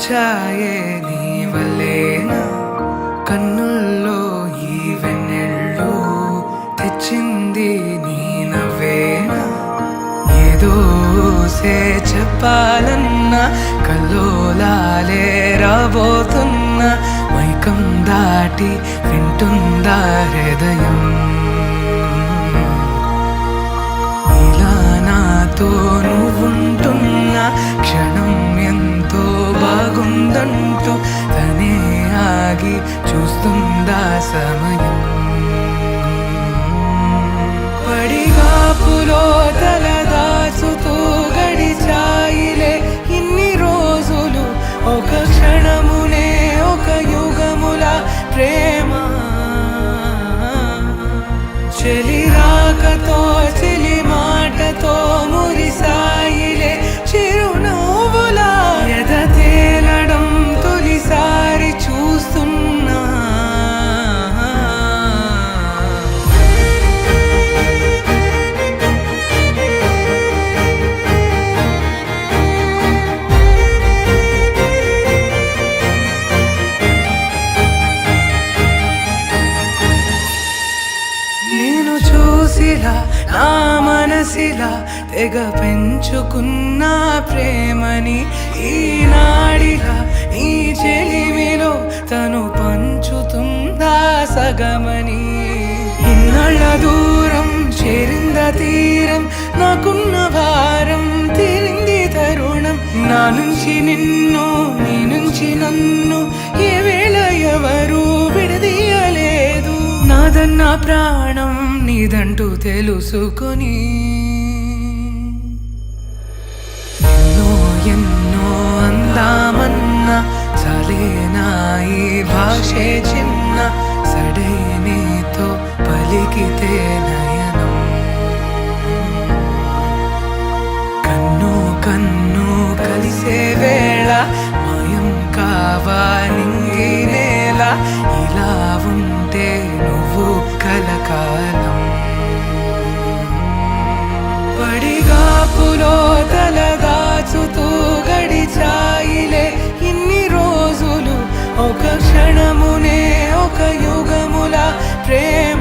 వచ్చాయే నీ వల్లేనా కన్నుల్లో ఈ వెన్నెళ్ళు తెచ్చింది నీ నవ్వేనా ఏదో చెప్పాలన్నా కల్లోలాలే రాబోతున్నా మైకం దాటి వింటుందా హృదయం ఇలా నాతో నువ్వుంటున్న క్షణం ఎంతో బాగుందంటూ తనే ఆగి చూస్తుందా సమయం పడిగాపులో తలదాచుతూ గడిచాయిలే ఇన్ని రోజులు ఒక క్షణమునే ఒక యుగముల ప్రేమ చెలి రాకతో చెలి మాటతో మురిసాయిలే చిరునవ్వులా ఎద తేలడం తొలిసారి చూస్తున్నా నేను చూసిలా నా మనసిలా తెగ పెంచుకున్న ప్రేమని ఈనాడిలా ఈ చెలిమిలో తను పంచుతుందా సగమని ఇన్నాళ్ళ దూరం చేరింద తీరం నాకున్న భారం తీరింది తరుణం నా నుంచి నిన్ను నీ నుంచి నన్ను ఏ వేళ ఎవరు విడదీయలేదు నాదన్న ప్రాణం నీదంటూ తెలుసుకొని ఎన్నో ఎన్నో అందామన్నా చాలేనా ఈ భాషే చిన్న సడే నీతో పలికితే నయనం కన్ను కన్ను కలిసే వేళ మాయం కావాలింగి నేల ఇలా ఉంటే నువ్వు కలకాలం పడిగాపులో తలదాచుతూ గడిచాయిలే ఇన్ని రోజులు ఒక క్షణమునే ఒక యుగముల ప్రేమ